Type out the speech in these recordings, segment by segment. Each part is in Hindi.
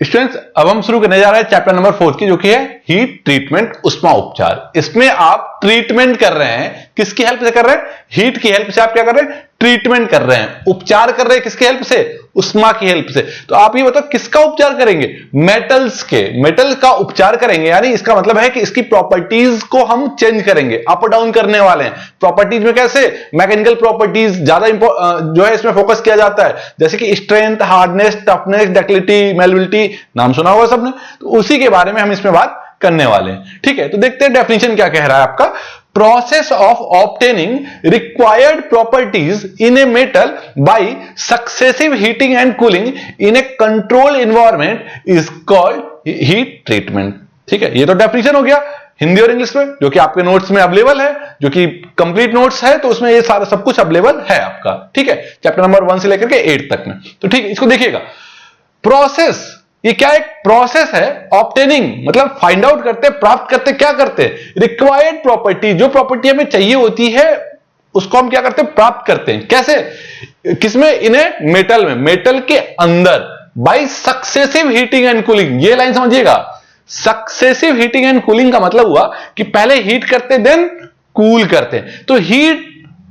स्टूडेंट्स, अब हम शुरू करने जा रहे हैं चैप्टर नंबर 4 की, जो कि है हीट ट्रीटमेंट, उष्मा उपचार। इसमें आप ट्रीटमेंट कर रहे हैं, किसकी हेल्प से कर रहे हैं? हीट की हेल्प से आप क्या कर रहे हैं? ट्रीटमेंट कर रहे हैं। उपचार कर रहे हैं किसकी हेल्प से? उष्मा की हेल्प से। तो आप ये बताओ किसका उपचार करेंगे? मेटल्स के, मेटल का उपचार करेंगे। यानी इसका मतलब है कि इसकी प्रॉपर्टीज को हम चेंज करेंगे, अप डाउन करने वाले हैं। प्रॉपर्टीज में कैसे? मैकेनिकल प्रॉपर्टीज ज्यादा जो है इसमें फोकस किया जाता है, जैसे कि स्ट्रेंथ, हार्डनेस, टफनेस, डक्टिलिटी, मेल्बिलिटी, नाम सुना होगा सबने, तो उसी के बारे में हम इसमें बात करने वाले हैं। ठीक है, तो देखते हैं डेफिनेशन क्या कह रहा है आपका। Process of obtaining required properties in a metal by successive heating and cooling in a controlled environment is called heat treatment। ठीक है, ये तो डेफिनेशन हो गया हिंदी और इंग्लिश में, जो कि आपके नोट्स में अवेलेबल है, जो कि कंप्लीट नोट्स है, तो उसमें ये सारा सब कुछ अवेलेबल है आपका। ठीक है, चैप्टर नंबर 1 से लेकर के 8 तक में। तो ठीक है, इसको देखिएगा। प्रोसेस, ये क्या एक प्रोसेस है? ऑब्टेनिंग मतलब फाइंड आउट करते, प्राप्त करते, क्या करते? रिक्वायर्ड प्रॉपर्टी, जो प्रॉपर्टी हमें चाहिए होती है उसको हम क्या करते हैं? प्राप्त करते हैं। कैसे? किसमें? इन्हें मेटल में, मेटल के अंदर, by successive heating and cooling. ये लाइन समझिएगा, सक्सेसिव हीटिंग एंड कूलिंग का मतलब हुआ कि पहले हीट करते देन कूल करते। तो हीट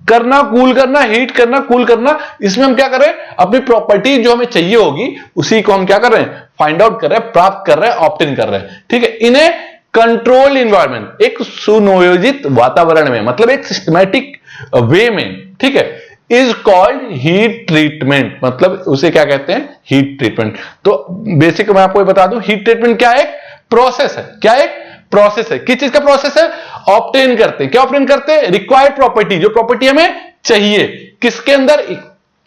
करना, कूल करना, हीट करना, कूल करना, इसमें हम क्या कर रहे हैं? अपनी प्रॉपर्टी जो हमें चाहिए होगी उसी को हम क्या कर रहे हैं? फाइंड आउट कर रहे हैं, प्राप्त कर रहे हैं, ऑब्टेन कर रहे हैं। ठीक है, इन्हें कंट्रोल इन्वायरमेंट, एक सुनियोजित वातावरण में, मतलब एक सिस्टमैटिक वे में, ठीक है, इज कॉल्ड हीट ट्रीटमेंट। मतलब उसे क्या कहते हैं? Heat treatment. तो बेसिक मैं आपको बता दूं, हीट ट्रीटमेंट क्या है? प्रोसेस है। क्या एक प्रोसेस है? किस चीज का प्रोसेस है? ऑब्टेन करते हैं। क्या ऑब्टेन करते हैं? रिक्वायर्ड प्रॉपर्टी, जो प्रॉपर्टी हमें चाहिए, किसके अंदर?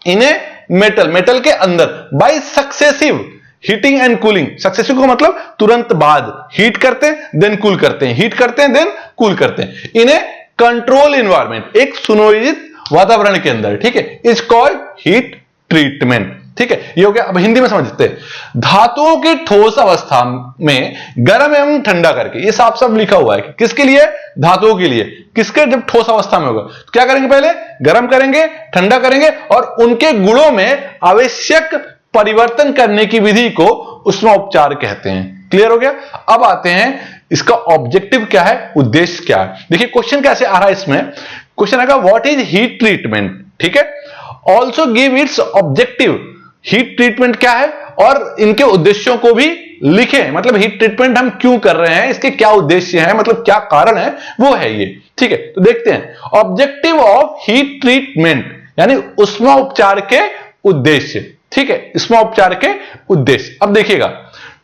इन्हें मेटल, मेटल के अंदर, by successive heating and cooling. Successive का मतलब तुरंत बाद, हीट करते हैं देन कूल करते हैं, हीट करते हैं देन कूल करते हैं। इन्हें कंट्रोल इन्वायरमेंट, एक सुनियोजित वातावरण के अंदर, ठीक है, इज कॉल्ड हीट ट्रीटमेंट। ठीक है, ये हो गया। अब हिंदी में समझते हैं। धातुओं की ठोस अवस्था में गर्म एवं ठंडा करके, ये साफ साफ लिखा हुआ है कि किसके लिए? धातुओं के लिए। किसके? जब ठोस अवस्था में होगा तो क्या करेंगे? पहले गर्म करेंगे, ठंडा करेंगे, और उनके गुणों में आवश्यक परिवर्तन करने की विधि को उष्मा उपचार कहते हैं। क्लियर हो गया? अब आते हैं इसका ऑब्जेक्टिव क्या है, उद्देश्य क्या है। देखिए क्वेश्चन कैसे आ रहा है इसमें। क्वेश्चन आएगा व्हाट इज हीट ट्रीटमेंट। ठीक है, also give its objective. Heat treatment क्या है और इनके उद्देश्यों को भी लिखें। मतलब हीट ट्रीटमेंट हम क्यों कर रहे हैं, इसके क्या उद्देश्य है, मतलब क्या कारण है, वो है ये। ठीक है, तो देखते हैं ऑब्जेक्टिव ऑफ हीट ट्रीटमेंट, यानी उष्मा उपचार के उद्देश्य। ठीक है, उष्मा उपचार के उद्देश्य। अब देखिएगा,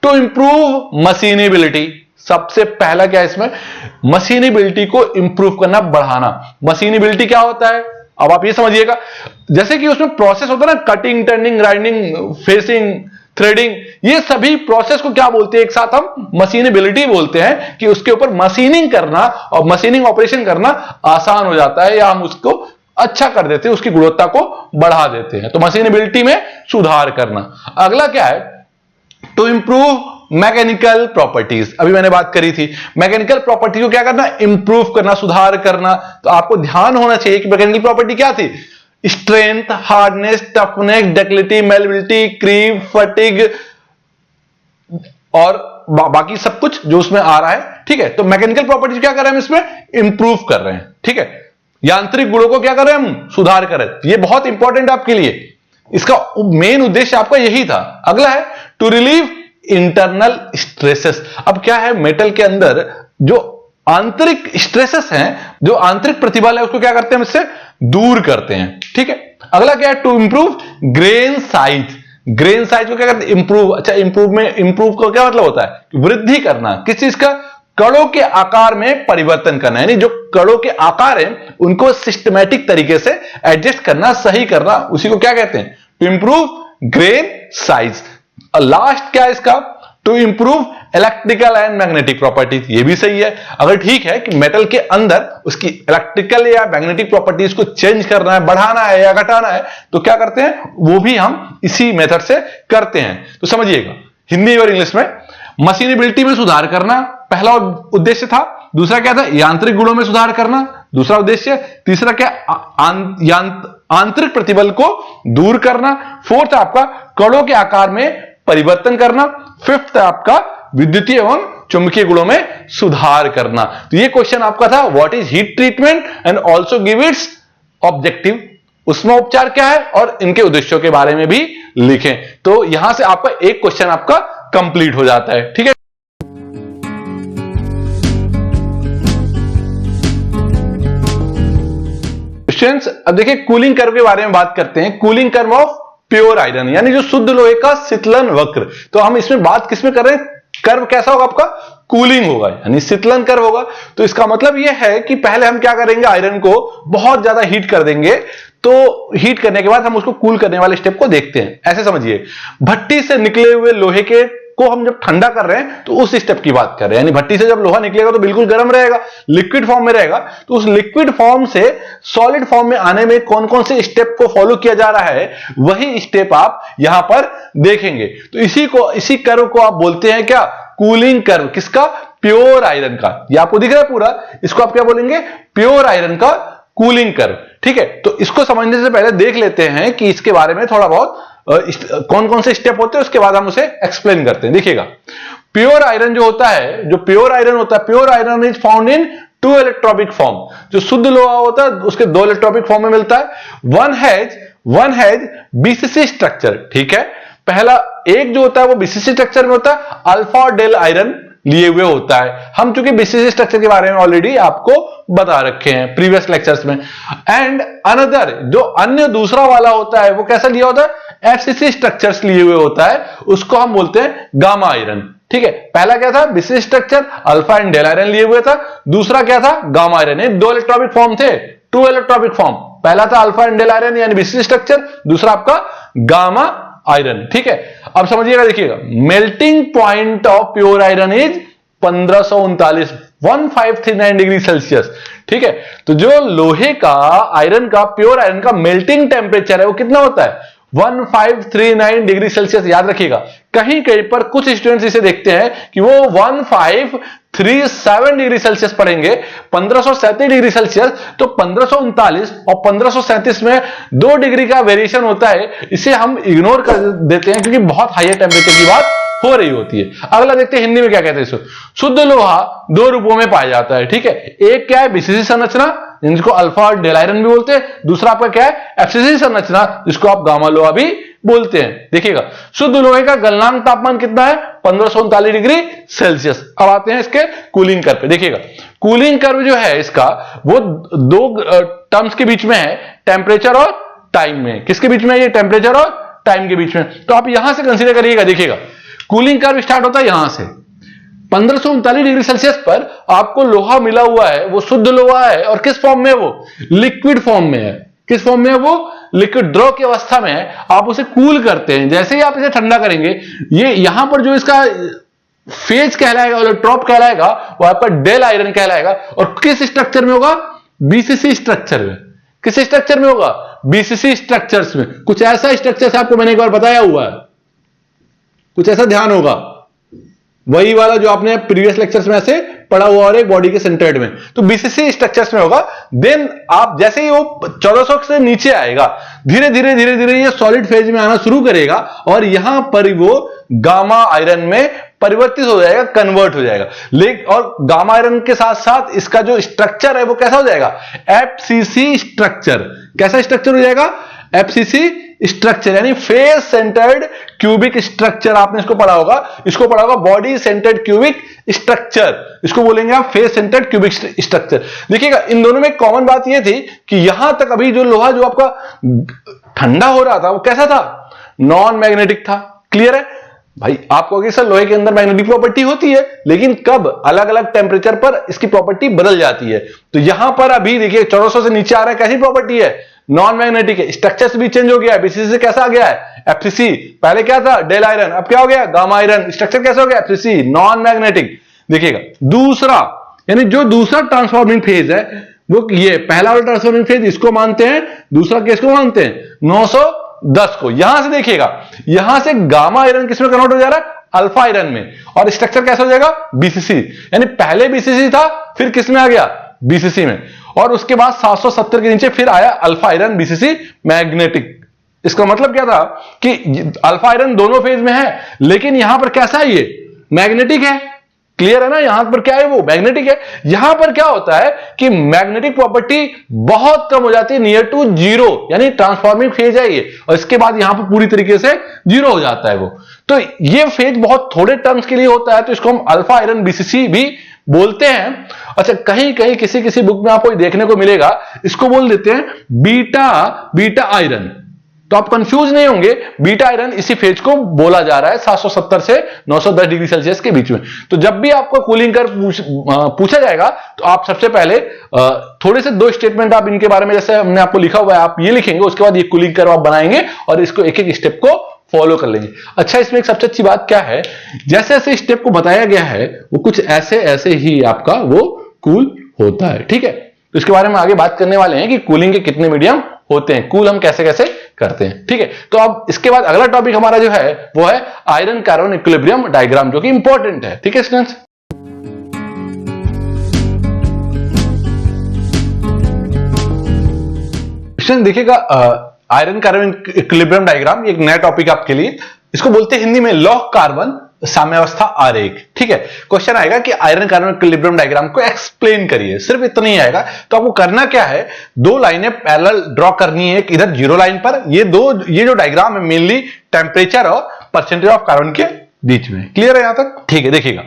टू इंप्रूव मशीनेबिलिटी, सबसे पहला क्या है इसमें? मशीनेबिलिटी को इंप्रूव करना, बढ़ाना। मशीनेबिलिटी क्या होता है? अब आप ये समझिएगा, जैसे कि उसमें प्रोसेस होता है ना, cutting, turning, grinding, facing, threading, ये सभी प्रोसेस को क्या बोलते हैं? एक साथ हम मशीनेबिलिटी बोलते हैं कि उसके ऊपर मशीनिंग करना और मशीनिंग ऑपरेशन करना आसान हो जाता है, या हम उसको अच्छा कर देते हैं, उसकी गुणवत्ता को बढ़ा देते हैं। तो मशीनेबिलिटी में सुधार करना। अगला क्या है? To improve mechanical properties. अभी मैंने बात करी थी, मैकेनिकल प्रॉपर्टी को क्या करना? इंप्रूव करना, सुधार करना। तो आपको ध्यान होना चाहिए कि मैकेनिकल प्रॉपर्टी क्या थी? Strength, hardness, toughness, ductility, malleability, creep, fatigue और बाकी सब कुछ जो उसमें आ रहा है। ठीक है, तो मैकेनिकल प्रॉपर्टीज क्या कर रहे हैं हम इसमें? इंप्रूव कर रहे हैं। ठीक है, यांत्रिक गुणों को क्या कर रहे हैं हम? सुधार कर रहे हैं। ये बहुत इंपॉर्टेंट आपके लिए, इसका मेन उद्देश्य आपका यही था। अगला है टू रिलीव इंटरनल स्ट्रेसेस। अब क्या है, मेटल के अंदर जो आंतरिक स्ट्रेसेस हैं, जो आंतरिक प्रतिबल है, उसको क्या करते हैं? इससे दूर करते हैं। ठीक है, अगला क्या है? To improve grain size. Grain size को क्या करते हैं? इंप्रूव। अच्छा, इंप्रूव का क्या मतलब होता है? वृद्धि करना। किस चीज का? कणों के आकार में परिवर्तन करना, यानी जो कणों के आकार हैं उनको सिस्टमैटिक तरीके से एडजस्ट करना, सही करना, उसी को क्या कहते हैं? To improve grain size. Last क्या है इसका? To improve electrical and magnetic properties. ये भी सही है। अगर ठीक है कि मेटल के अंदर उसकी इलेक्ट्रिकल या मैग्नेटिक प्रॉपर्टीज को चेंज करना है, बढ़ाना है या घटाना है, तो क्या करते हैं? वो भी हम इसी मेथड से करते हैं। तो समझिएगा, हिंदी और इंग्लिश में मशीनेबिलिटी में सुधार करना पहला उद्देश्य था। दूसरा क्या था? यांत्रिक गुणों में सुधार करना, दूसरा उद्देश्य। तीसरा क्या? आंतरिक प्रतिबल को दूर करना। फोर्थ आपका कणों के आकार में परिवर्तन करना। फिफ्थ है आपका विद्युतीय एवं चुंबकीय गुणों में सुधार करना। तो ये क्वेश्चन आपका था, what is heat treatment and also give its objective. उष्मा उपचार क्या है और इनके उद्देश्यों के बारे में भी लिखें। तो यहां से आपका एक क्वेश्चन आपका कंप्लीट हो जाता है। ठीक है, स्टूडेंट्स अब देखिए कूलिंग कर्व के बारे में बात करते हैं। Cooling curve of pure iron, यानी जो शुद्ध लोहे का शीतलन वक्र। तो हम इसमें बात किसमें कर रहे हैं, कर्व कैसा होगा आपका, कूलिंग होगा, यानी शीतलन कर्व होगा। तो इसका मतलब यह है कि पहले हम क्या करेंगे, आयरन को बहुत ज्यादा हीट कर देंगे, तो हीट करने के बाद हम उसको कूल करने वाले स्टेप को देखते हैं। ऐसे समझिए, भट्टी से निकले हुए लोहे के को हम जब ठंडा कर रहे हैं तो उस स्टेप की बात कर रहे हैं। यानी भट्टी से जब लोहा निकलेगा तो बिल्कुल गर्म रहेगा, लिक्विड फॉर्म में रहेगा। तो उस लिक्विड फॉर्म से सॉलिड फॉर्म में आने में कौन कौन से स्टेप को फॉलो किया जा रहा है, वही स्टेप आप यहां पर देखेंगे। तो इसी कर्व को आप बोलते हैं क्या, कूलिंग कर्व। किसका, प्योर आयरन का। ये आपको दिख रहा है पूरा, इसको आप क्या बोलेंगे, प्योर आयरन का कूलिंग कर्व। ठीक है, तो इसको समझने से पहले देख लेते हैं कि इसके बारे में थोड़ा बहुत कौन कौन से स्टेप होते हैं, उसके बाद हम उसे एक्सप्लेन करते हैं। देखिएगा, प्योर आयरन जो होता है, जो प्योर आयरन होता है, pure iron is found in 2 electronic form. जो शुद्ध लोहा होता है उसके 2 इलेक्ट्रॉनिक फॉर्म में मिलता है। One has BCC structure. ठीक है, पहला एक जो होता है वो बीसीसी स्ट्रक्चर में होता है, अल्फा और डेल आयरन लिए हुए होता है। हम चूंकि बीसीसी स्ट्रक्चर के बारे में ऑलरेडी आपको बता रखे हैं प्रीवियस लेक्चर्स में। एंड अनदर, जो अन्य दूसरा वाला होता है वो कैसा लिया होता है, एफसीसी स्ट्रक्चर्स लिए हुए होता है, उसको हम बोलते हैं गामा आयरन। ठीक है, पहला क्या था, BCC structure, alpha and del iron लिए हुए था। दूसरा क्या था, गामा आयरन। ये 2 इलेक्ट्रॉनिक फॉर्म थे, 2 इलेक्ट्रॉनिक फॉर्म। पहला था अल्फा एंड डेल आयरन यानी बीसीसी स्ट्रक्चर, दूसरा आपका गामा आयरन। ठीक है, अब समझिएगा, देखिएगा, melting point of pure iron is 1539 1539 degree Celsius. ठीक है, तो जो लोहे का, आयरन का, प्योर आयरन का मेल्टिंग टेम्परेचर है वो कितना होता है, 1539 डिग्री सेल्सियस। याद रखिएगा, कहीं कहीं पर कुछ स्टूडेंट्स इसे देखते हैं कि वो 1537 डिग्री सेल्सियस पढ़ेंगे, 1537 डिग्री सेल्सियस। तो 1539 और 1537 में 2 डिग्री का वेरिएशन होता है। इसे हम इग्नोर कर देते हैं क्योंकि बहुत हायर टेम्परेचर की बात हो रही होती है। अगला देखते हैं हिंदी में क्या कहते हैं इसको। शुद्ध लोहा 2 रूपों में पाया जाता है। ठीक है, एक क्या है, बीसीसी संरचना, जिसको अल्फा और डेल आयरन भी बोलते हैं। दूसरा आपका क्या है, एफसीसी संरचना, जिसको आप गामा लोहा भी बोलते हैं। देखिएगा, शुद्ध लोहे का गलनांक तापमान कितना है, 1539 डिग्री सेल्सियस। अब आते हैं इसके कूलिंग कर्व पे। देखिएगा, कूलिंग कर्व जो है इसका, वो 2 टर्म्स के बीच में है, टेम्परेचर और टाइम में। किसके बीच में, ये टेम्परेचर और टाइम के बीच में। तो आप यहां से कंसीडर करिएगा। देखिएगा, कूलिंग कर्व स्टार्ट होता है यहां से, 1539 डिग्री सेल्सियस पर आपको लोहा मिला हुआ है, वो शुद्ध लोहा है। और किस फॉर्म में है वो, लिक्विड फॉर्म में है। किस फॉर्म में है वो, लिक्विड, द्रव की अवस्था में है। आप उसे कूल करते हैं, जैसे ही आप इसे ठंडा करेंगे, ये यहां पर जो इसका फेज कहलाएगा, इलेक्ट्रॉप कहलाएगा, वो आपका डेल आयरन कहलाएगा। और किस स्ट्रक्चर में होगा, बीसीसी स्ट्रक्चर में। किस स्ट्रक्चर में होगा, बीसीसी स्ट्रक्चर्स में। कुछ ऐसा स्ट्रक्चर आपको मैंने एक बार बताया हुआ है, कुछ ऐसा ध्यान होगा, वही वाला जो आपने प्रीवियस लेक्चर्स में ऐसे पढ़ा हुआ और एक बॉडी के सेंटर्ड में। तो बीसीसी स्ट्रक्चर्स में होगा। देन आप जैसे ही वो 1400 से नीचे आएगा, धीरे धीरे धीरे धीरे ये सॉलिड फेज में आना शुरू करेगा और यहां पर वो गामा आयरन में परिवर्तित हो जाएगा, कन्वर्ट हो जाएगा। लेकिन और गामा आयरन के साथ साथ इसका जो स्ट्रक्चर है वो कैसा हो जाएगा, एफसीसी स्ट्रक्चर। कैसा स्ट्रक्चर हो जाएगा, एफसीसी स्ट्रक्चर, यानी फेस सेंटर्ड क्यूबिक स्ट्रक्चर। आपने इसको पढ़ा होगा, इसको पढ़ा होगा बॉडी सेंटर्ड क्यूबिक स्ट्रक्चर, इसको बोलेंगे आप फेस सेंटर्ड क्यूबिक स्ट्रक्चर। देखिएगा, इन दोनों में कॉमन बात यह थी कि यहां तक अभी जो लोहा जो आपका ठंडा हो रहा था वो कैसा था, नॉन मैग्नेटिक था। क्लियर है भाई, आपको कि सर लोहे के अंदर मैग्नेटिक प्रॉपर्टी होती है, लेकिन कब, अलग अलग टेम्परेचर पर इसकी प्रॉपर्टी बदल जाती है। तो यहां पर अभी देखिए 1400 से नीचे आ रहा है, कैसी प्रॉपर्टी है, नॉन मैग्नेटिक है। स्ट्रक्चर भी चेंज हो गया है, बीसीसी से कैसा आ गया है, एफसीसी। पहले क्या था, डेल आयरन, अब क्या हो गया, गामा आयरन। स्ट्रक्चर कैसा हो गया, एफसीसी, नॉन मैग्नेटिक। देखिएगा, दूसरा, यानी जो दूसरा ट्रांसफॉर्मिंग फेज है वो ये पहला वाला ट्रांसफॉर्मिंग फेज इसको मानते हैं, दूसरा किसको मानते हैं, 910 को। यहां से देखिएगा, यहां से गामा आयरन किसमें कन्वर्ट हो जा रहा है, अल्फा आयरन में। और स्ट्रक्चर कैसा हो जाएगा, बीसीसी। यानी पहले बीसीसी था, फिर किसमें आ गया, बीसीसी में। और उसके बाद 770 के नीचे फिर आया अल्फा आयरन, बीसीसी मैग्नेटिक। इसका मतलब क्या था कि अल्फा आयरन दोनों फेज में है, लेकिन यहां पर कैसा है, ये मैग्नेटिक है। क्लियर है ना, यहां पर क्या है, वो मैग्नेटिक है। यहां पर क्या होता है कि मैग्नेटिक प्रॉपर्टी बहुत कम हो जाती है, नियर टू जीरो, यानी ट्रांसफॉर्मिंग फेज है ये, और इसके बाद यहां पर पूरी तरीके से जीरो हो जाता है वो। तो ये फेज बहुत थोड़े टर्म्स के लिए होता है, तो इसको हम अल्फा आयरन बीसीसी भी बोलते हैं। अच्छा, कहीं कहीं किसी किसी बुक में आपको देखने को मिलेगा, इसको बोल देते हैं बीटा आयरन। तो आप कंफ्यूज नहीं होंगे, बीटा आयरन इसी फेज को बोला जा रहा है 770 से 910 डिग्री सेल्सियस के बीच में। तो जब भी आपको कूलिंग कर्व पूछा जाएगा, तो आप सबसे पहले थोड़े से दो स्टेटमेंट आप इनके बारे में, जैसे हमने आपको लिखा हुआ है, आप ये लिखेंगे, उसके बाद ये कूलिंग कर्व आप बनाएंगे और इसको एक एक स्टेप को फॉलो कर लेंगे। अच्छा, इसमें एक सबसे अच्छी बात क्या है, जैसे जैसे स्टेप को बताया गया है वो कुछ ऐसे ऐसे ही आपका वो कूल होता है। ठीक है, तो इसके बारे में आगे बात करने वाले हैं कि कूलिंग के कितने मीडियम होते हैं, कूल हम कैसे कैसे करते हैं। ठीक है, तो अब इसके बाद अगला टॉपिक हमारा जो है वो है आयरन कार्बन इक्विलिब्रियम डायग्राम, जो कि इंपॉर्टेंट है। ठीक है स्टूडेंट्स, देखिएगा आयरन कार्बन इक्विलिब्रियम डायग्राम, एक नया टॉपिक आपके लिए, इसको बोलते हैं हिंदी में लौह कार्बन साम्यावस्था आरेख। ठीक है, क्वेश्चन आएगा कि आयरन कार्बन इक्विलिब्रियम डायग्राम को एक्सप्लेन करिए, सिर्फ इतना ही आएगा। तो आपको करना क्या है, दो लाइनें पैरेलल ड्रॉ करनी है, एक इधर जीरो लाइन पर, ये जो डायग्राम है मेनली टेम्परेचर और परसेंटेज ऑफ कार्बन के बीच में। क्लियर है यहां तक? ठीक है, देखिएगा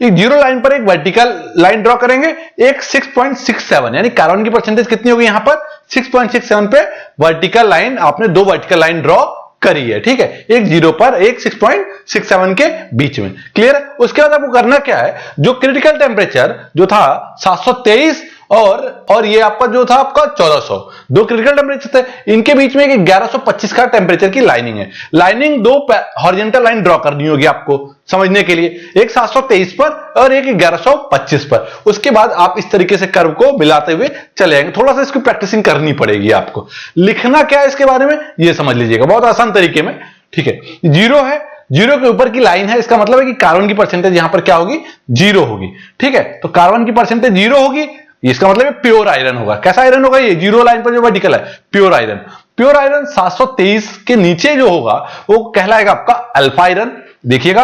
एक जीरो लाइन पर एक वर्टिकल लाइन ड्रॉ करेंगे, एक 6.67, यानी कार्बन की परसेंटेज कितनी होगी यहां पर 6.67 पे वर्टिकल लाइन, आपने दो वर्टिकल लाइन ड्रॉ करी है। ठीक है, एक जीरो पर एक 6.67 के बीच में। क्लियर है? उसके बाद आपको करना क्या है, जो क्रिटिकल टेम्परेचर जो था 723 और ये आपका जो था आपका 1400, दो क्रिटिकल टेम्परेचर थे, इनके बीच में एक 1125 का टेम्परेचर की लाइनिंग है। लाइनिंग दो हॉरिजॉन्टल लाइन ड्रॉ करनी होगी आपको समझने के लिए, एक 723 पर और एक 1125 पर। उसके बाद आप इस तरीके से कर्व को मिलाते हुए चले जाएंगे। थोड़ा सा इसकी प्रैक्टिसिंग करनी पड़ेगी आपको। लिखना क्या है इसके बारे में ये समझ लीजिएगा, बहुत आसान तरीके में। ठीक है, जीरो है, जीरो के ऊपर की लाइन है, इसका मतलब है कि कार्बन की परसेंटेज यहां पर क्या होगी, जीरो होगी। ठीक है, तो कार्बन की परसेंटेज जीरो होगी, इसका मतलब प्योर आयरन होगा। कैसा आयरन होगा, ये जीरो लाइन पर जो वर्टिकल है प्योर आयरन। प्योर आयरन 723 के नीचे जो होगा वो कहलाएगा आपका अल्फा आयरन। देखिएगा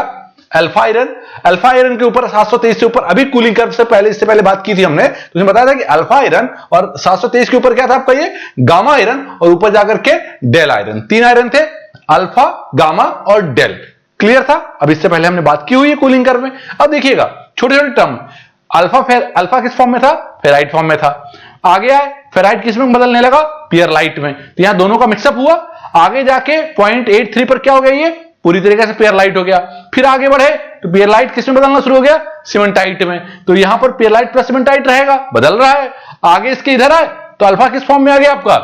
अल्फा आयरन के ऊपर 723 से ऊपर, अभी कूलिंग कर्व से पहले, इससे पहले बात की थी हमने, तो उसमें बताया था कि अल्फा आयरन और 723 के ऊपर क्या था आपका ये गामा आयरन, और ऊपर जाकर के डेल आयरन। तीन आयरन थे, अल्फा, गामा और डेल। क्लियर था? अब इससे पहले हमने बात की हुई है कूलिंग कर्व में। अब देखिएगा छोटे छोटे टर्म, अल्फा किस फॉर्म में था, फेराइट फॉर्म में था। आगे आए, फेराइट किस में बदलने लगा, पियरलाइट में। तो यहां दोनों का मिक्सअप हुआ, आगे जाके 0.83 पर क्या हो गया, ये पूरी तरीके से पियरलाइट हो गया। फिर आगे बढ़े तो पियरलाइट किस में बदलना शुरू हो गया, सिमेंटाइट में। तो यहां पर पियरलाइट प्लस सिमेंटाइट रहेगा, बदल रहा है। आगे इसके इधर आए तो अल्फा किस फॉर्म में आ गया आपका,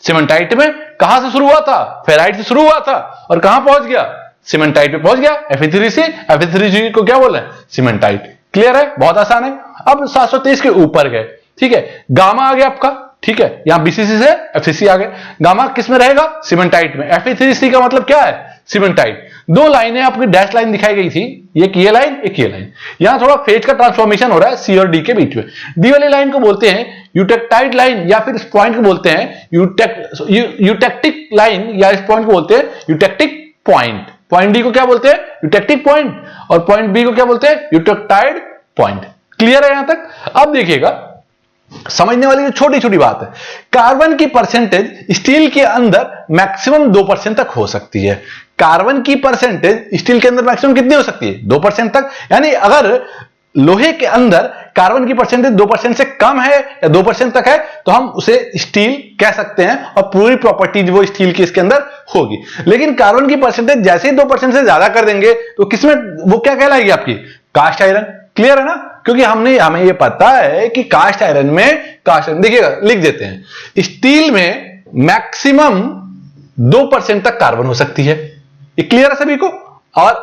सिमेंटाइट में। कहां से शुरू हुआ था, फेराइट से शुरू हुआ था, और कहां पहुंच गया, सिमेंटाइट पे पहुंच गया। Fe3C को क्या बोल रहे हैं, सिमेंटाइट। क्लियर है? बहुत आसान है। अब 723 के ऊपर गए, ठीक है, गामा आ गया आपका। ठीक है, यहां बीसीसी से एफसीसी आ गए। गामा किस में रहेगा, सिमेंटाइट में। Fe3C का मतलब क्या है, सिमेंटाइट। दो लाइनें आपकी डैश लाइन दिखाई गई थी, एक ये लाइन एक ये लाइन। यहां थोड़ा फेज का ट्रांसफॉर्मेशन हो रहा है सी और डी के बीच में। डी वाली लाइन को बोलते हैं यूटेक्टाइड लाइन, या फिर इस पॉइंट को बोलते हैं यूटेक्टिक लाइन, या इस पॉइंट को बोलते हैं यूटेक्टिक पॉइंट। पॉइंट डी को क्या बोलते हैं, यूटेक्टिक पॉइंट, और पॉइंट बी को क्या बोलते हैं, यूटेक्टाइड पॉइंट। क्लियर है यहां तक? अब देखिएगा समझने वाली जो छोटी छोटी बात है, कार्बन की परसेंटेज स्टील के अंदर मैक्सिमम 2% तक हो सकती है। कार्बन की परसेंटेज स्टील के अंदर मैक्सिमम कितनी हो सकती है, 2% तक। यानी अगर लोहे के अंदर कार्बन की परसेंटेज 2% से कम है या 2% तक है, तो हम उसे स्टील कह सकते हैं, और पूरी प्रॉपर्टीज वो स्टील की इसके अंदर होगी। लेकिन कार्बन की परसेंटेज जैसे ही 2% से ज्यादा कर देंगे, तो किसमें वो क्या कहलाएगी आपकी, कास्ट आयरन। क्लियर है ना? क्योंकि हमें ये पता है कि कास्ट आयरन देखिएगा लिख देते हैं, स्टील में मैक्सिमम 2% तक कार्बन हो सकती है। ये क्लियर है सभी को? और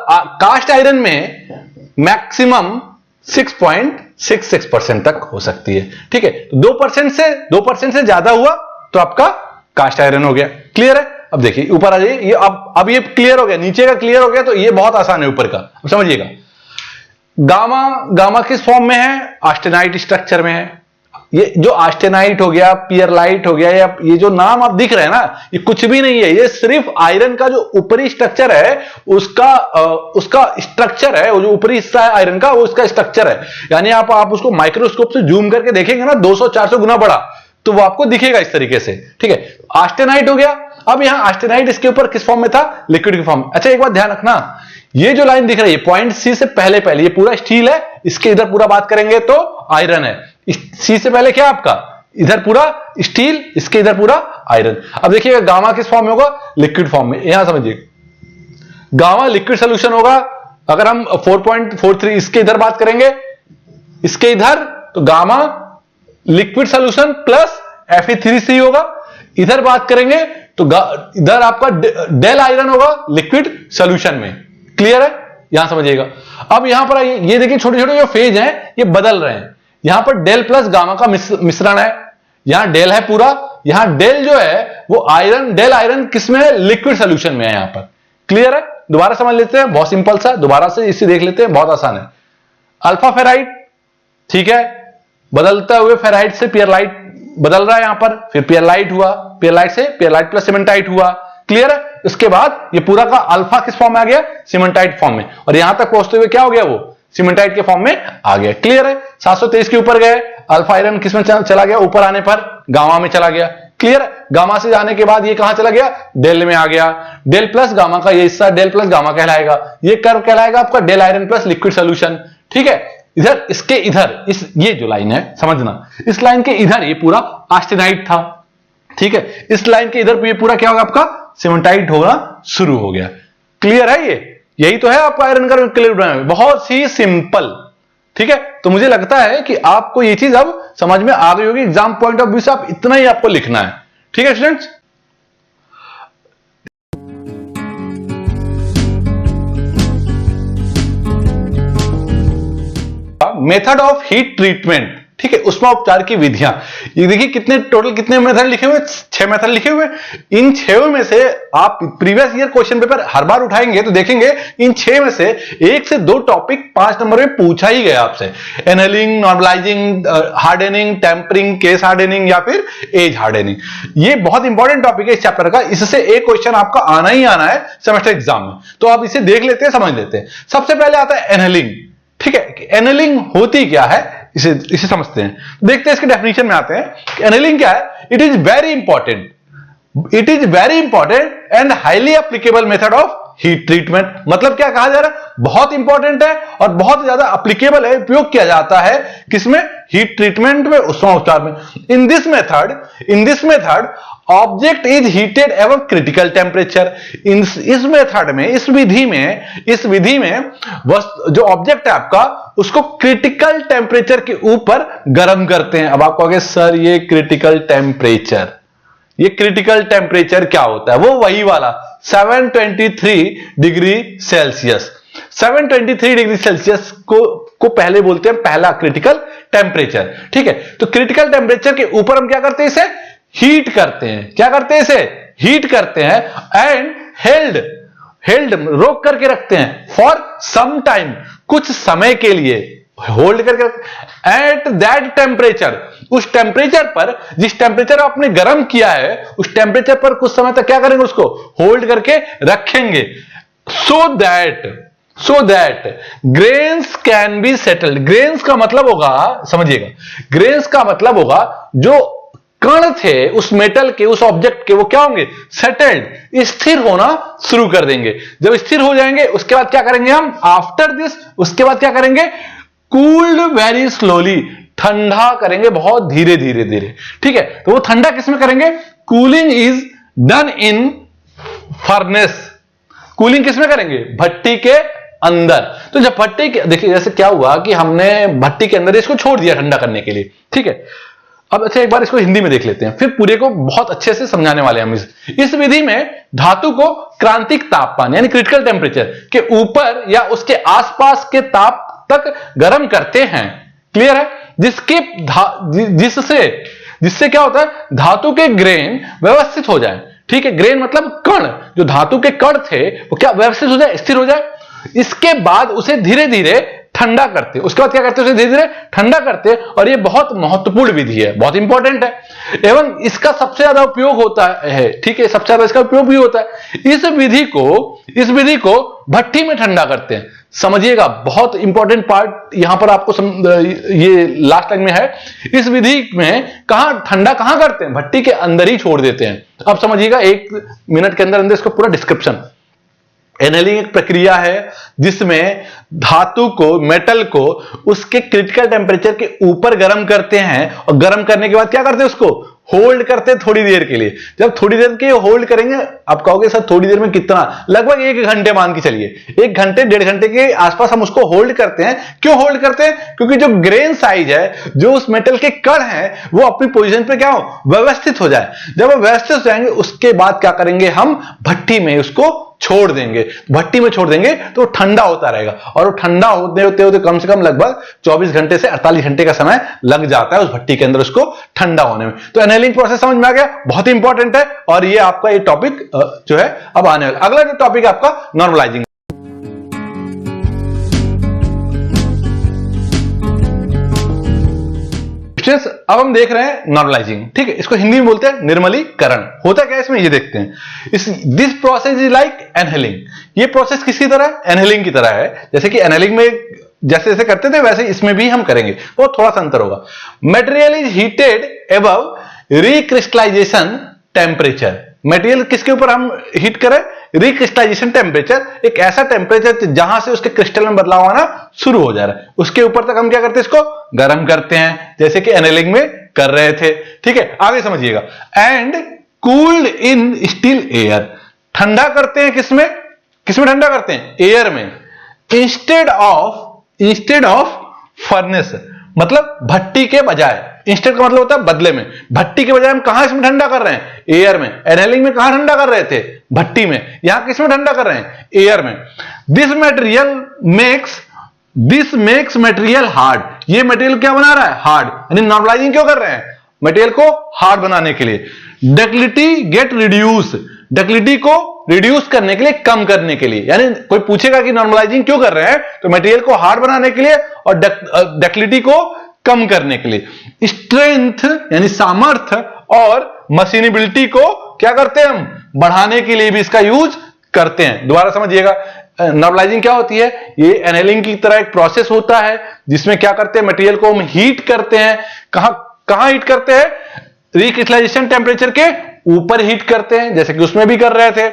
कास्ट आयरन में मैक्सिमम 6.66% तक हो सकती है। ठीक है, तो 2% से ज्यादा हुआ तो आपका कास्ट आयरन हो गया। क्लियर है? अब देखिए ऊपर आ जाइए, ये अब ये क्लियर हो गया, नीचे का क्लियर हो गया, तो ये बहुत आसान है ऊपर का। अब समझिएगा, गामा किस फॉर्म में है, ऑस्टेनाइट स्ट्रक्चर में है। ये जो आस्टेनाइट हो गया, पियरलाइट हो गया, या ये जो नाम आप दिख रहे हैं ना, ये कुछ भी नहीं है, ये सिर्फ आयरन का जो ऊपरी स्ट्रक्चर है उसका स्ट्रक्चर है, वो जो ऊपरी हिस्सा है आयरन का, वो उसका स्ट्रक्चर है। यानी आप उसको माइक्रोस्कोप से जूम करके देखेंगे ना 200-400 गुना बड़ा, तो वो आपको दिखेगा इस तरीके से। ठीक है, आस्टेनाइट हो गया। अब यहां आस्टेनाइट इसके ऊपर किस फॉर्म में था? लिक्विड के फॉर्म में। अच्छा, एक बात ध्यान रखना, ये जो लाइन दिख रही है पॉइंट सी से पहले ये पूरा स्टील है, इसके इधर पूरा बात करेंगे तो आयरन है। सी से पहले क्या आपका? इधर पूरा स्टील, इसके इधर पूरा आयरन। अब देखिएगा गामा किस फॉर्म में होगा? लिक्विड फॉर्म में। यहां समझिए, गामा लिक्विड सोल्यूशन होगा। अगर हम 4.43 इसके इधर बात करेंगे, इसके इधर, तो gamma liquid solution plus Fe3C होगा। इधर बात करेंगे तो इधर आपका डेल आयरन होगा लिक्विड सोल्यूशन में। क्लियर है? यहां समझिएगा। अब यहां पर ये देखिए, छोटे छोटे जो फेज हैं ये बदल रहे हैं। यहां पर डेल प्लस गामा का मिश्रण है, यहां डेल है पूरा, यहां डेल जो है वो आयरन, डेल आयरन किसमें है? लिक्विड सोल्यूशन में है यहां पर। क्लियर है? दोबारा समझ लेते हैं, बहुत सिंपल सा, दोबारा से इसे देख लेते हैं, बहुत आसान है। अल्फा फेराइट, ठीक है, बदलता हुए फेराइट से पियरलाइट बदल रहा है यहां पर, फिर पियरलाइट हुआ, पियरलाइट से पियरलाइट प्लस सीमेंटाइट हुआ। क्लियर है? इसके बाद ये पूरा का अल्फा किस फॉर्म में आ गया? सीमेंटाइट फॉर्म में, और यहां तक पहुंचते हुए क्या हो गया? वो सीमेंटाइट के फॉर्म में आ गया। क्लियर है? 723 के ऊपर गए, अल्फा आयरन किसमें चला गया? ऊपर आने पर गामा में चला गया। क्लियर है? गामा से जाने के बाद ये कहां चला गया? डेल में आ गया। डेल प्लस गामा का ये हिस्सा डेल प्लस गामा कहलाएगा। ये कर्व कहलाएगा आपका del iron plus liquid solution. ठीक है, इधर इसके इधर ये जो लाइन है समझना, इस लाइन के इधर ये पूरा आस्टेनाइट था। ठीक है, इस लाइन के इधर ये पूरा क्या होगा? आपका सीमेंटाइट होना शुरू हो गया। क्लियर है? यही तो है आपका आयरन का इक्विलिब्रियम, बहुत ही सिंपल। ठीक है, तो मुझे लगता है कि आपको ये चीज अब समझ में आ गई होगी। एग्जाम पॉइंट ऑफ व्यू से आप इतना ही आपको लिखना है। ठीक है students? Method of heat treatment, ठीक है, उष्मा उपचार की विधियां। ये देखिए कितने मेथड लिखे हुए? 6 मेथड लिखे हुए। इन 6 में से आप प्रीवियस ईयर क्वेश्चन पेपर हर बार उठाएंगे तो देखेंगे इन 6 में से 1 से 2 टॉपिक 5 नंबर में पूछा ही गया आपसे। Annealing, normalising, hardening, tempering, case hardening या फिर एज हार्डनिंग। ये बहुत इंपॉर्टेंट टॉपिक है इस चैप्टर का, इससे एक क्वेश्चन आपका आना ही आना है सेमेस्टर एग्जाम में। तो आप इसे देख लेते हैं, समझ लेते हैं। सबसे पहले आता है एनहेलिंग। ठीक है, एनहेलिंग होती क्या है इसे समझते हैं। देखते हैं इसके डेफिनेशन में आते हैं। एनहेलिंग क्या है? It is very important and highly applicable method of heat treatment. मतलब क्या कहा जा रहा है? बहुत इंपॉर्टेंट है और बहुत ज्यादा एप्लीकेबल है, उपयोग किया जाता है किसमें? हीट ट्रीटमेंट में, उष्मा उपचार में। In this method object is heated एवं क्रिटिकल टेम्परेचर। इस मेथड में, इस विधि में जो ऑब्जेक्ट है आपका, उसको क्रिटिकल टेम्परेचर के ऊपर गर्म करते हैं। अब आप कहोगे सर ये क्रिटिकल टेम्परेचर क्या होता है? वो वही वाला 723 डिग्री सेल्सियस। 723 डिग्री सेल्सियस को पहले बोलते हैं पहला क्रिटिकल टेम्परेचर। ठीक है, तो क्रिटिकल टेम्परेचर के ऊपर हम क्या करते हैं? इसे हीट करते हैं। क्या करते हैं? इसे हीट करते हैं एंड हेल्ड रोक करके रखते हैं फॉर सम टाइम, कुछ समय के लिए होल्ड करके एट दैट टेम्परेचर, उस टेम्परेचर पर, जिस टेम्परेचर आपने गर्म किया है उस टेम्परेचर पर कुछ समय तक क्या करेंगे? उसको होल्ड करके रखेंगे। So that grains can be settled. Grains का मतलब होगा, समझिएगा, ग्रेन्स का मतलब होगा जो कण थे उस मेटल के, उस ऑब्जेक्ट के, वो क्या होंगे? सेटल्ड, स्थिर होना शुरू कर देंगे। जब स्थिर हो जाएंगे उसके बाद क्या करेंगे हम? आफ्टर दिस, उसके बाद क्या करेंगे? कूल्ड वेरी स्लोली, ठंडा करेंगे बहुत धीरे धीरे। ठीक है, तो वो ठंडा किसमें करेंगे? Cooling is done in furnace. Cooling किसमें करेंगे? भट्टी के अंदर। तो जब भट्टी के, देखिए जैसे क्या हुआ कि हमने भट्टी के अंदर इसको छोड़ दिया ठंडा करने के लिए। ठीक है, अब अच्छा एक बार इसको हिंदी में देख लेते हैं, फिर पूरे को बहुत अच्छे से समझाने वाले हैं हम। इस विधि में धातु को क्रांतिक तापमान यानी क्रिटिकल टेम्परेचर के ऊपर या उसके आसपास के ताप तक गर्म करते हैं। क्लियर है? जिससे क्या होता है? धातु के ग्रेन व्यवस्थित हो जाए। ठीक है, ग्रेन मतलब कण, जो धातु के कण थे वो क्या व्यवस्थित हो जाए, स्थिर हो जाए। इसके बाद उसे धीरे धीरे ठंडा करते हैं। उसके बाद क्या करते हैं, उसे धीरे धीरे ठंडा करते हैं, और ये बहुत महत्वपूर्ण विधि है, बहुत इंपॉर्टेंट है, एवं इसका सबसे ज्यादा उपयोग होता है। ठीक है, सबसे ज्यादा इसका उपयोग भी होता है। इस विधि को भट्टी में ठंडा करते हैं। समझिएगा, बहुत इंपॉर्टेंट पार्ट यहां पर आपको ये लास्ट लाइन में है। इस विधि में ठंडा कहां करते हैं, भट्टी के अंदर ही छोड़ देते हैं। अब समझिएगा, 1 मिनट के अंदर इसका पूरा डिस्क्रिप्शन। एनेलिंग एक प्रक्रिया है जिसमें धातु को, मेटल को उसके क्रिटिकल टेम्परेचर के ऊपर गर्म करते हैं, और गर्म करने के बाद क्या करते हैं, उसको होल्ड करते हैं थोड़ी देर के लिए। जब थोड़ी देर के होल्ड करेंगे, आप कहोगे सर थोड़ी देर में कितना, लगभग 1 घंटे मान के चलिए, 1 घंटे 1.5 घंटे के आसपास हम उसको होल्ड करते हैं। क्यों होल्ड करते हैं, क्योंकि जो ग्रेन साइज है, जो उस मेटल के कण हैं, वो अपनी पोजीशन पे क्या हो, व्यवस्थित हो जाए। जब वो व्यवस्थित हो जाएंगे, उसके बाद क्या करेंगे, हम भट्टी में उसको छोड़ देंगे। भट्टी में छोड़ देंगे तो ठंडा होता रहेगा, और वो ठंडा होते होते कम से कम लगभग 24 घंटे से 48 घंटे का समय लग जाता है उस भट्टी के अंदर उसको ठंडा होने में। तो एनेलिंग प्रोसेस समझ में आ गया, बहुत इंपॉर्टेंट है, और ये आपका ये टॉपिक जो है अब आने वाला। अगला जो टॉपिक है आपका नॉर्मलाइजिंग। अब हम देख रहे हैं नॉर्मलाइजिंग। ठीक है, इसको हिंदी में बोलते हैं निर्मलीकरण। होता क्या है इसमें, ये देखते हैं। This process is like annealing. ये प्रोसेस किसकी तरह है, एनहेलिंग की तरह है। जैसे कि एनहेलिंग में जैसे जैसे करते थे, वैसे इसमें भी हम करेंगे, वो थोड़ा सा अंतर होगा। Material is heated above recrystallisation temperature. Material किसके ऊपर हम हीट करें, रिक्रिस्टलाइजेशन टेम्परेचर, एक ऐसा टेम्परेचर जहां से उसके क्रिस्टल में बदलाव आना शुरू हो जा रहा है, उसके ऊपर तक हम क्या करते हैं, इसको गर्म करते हैं, जैसे कि एनेलिंग में कर रहे थे। ठीक है, आगे समझिएगा। And cooled in still air. ठंडा करते हैं किसमें, किसमें ठंडा करते हैं, एयर में। इंस्टेड ऑफ फर्नेस, मतलब भट्टी के बजाय। इंस्टेड का मतलब होता है बदले में। भट्टी के बजाय हम कहां इसमें ठंडा कर रहे हैं, एयर में। एनेलिंग में कहां ठंडा कर रहे थे, भट्टी में। यहां किसमें ठंडा कर रहे हैं, एयर में। This makes material hard. ये मटेरियल क्या बना रहा है, हार्ड। यानी नॉर्मलाइजिंग क्यों कर रहे हैं, मटेरियल को हार्ड बनाने के लिए। Ductility get reduce. डक्टिलिटी को रिड्यूस करने के लिए, कम करने के लिए। यानी कोई पूछेगा कि नॉर्मलाइजिंग क्यों कर रहे हैं, तो मटेरियल को हार्ड बनाने के लिए और डक्टिलिटी को कम करने के लिए। स्ट्रेंथ यानी सामर्थ्य और मशीनेबिलिटी को क्या करते हैं हम, बढ़ाने के लिए भी इसका यूज करते हैं। दोबारा समझिएगा, नॉर्मलाइजिंग क्या होती है, ये एनेलिंग की तरह एक प्रोसेस होता है जिसमें क्या करते हैं, मटेरियल को हम हीट करते हैं। कहां हीट करते हैं, रिक्रिस्टलाइजेशन टेम्परेचर के ऊपर हीट करते हैं, जैसे कि उसमें भी कर रहे थे।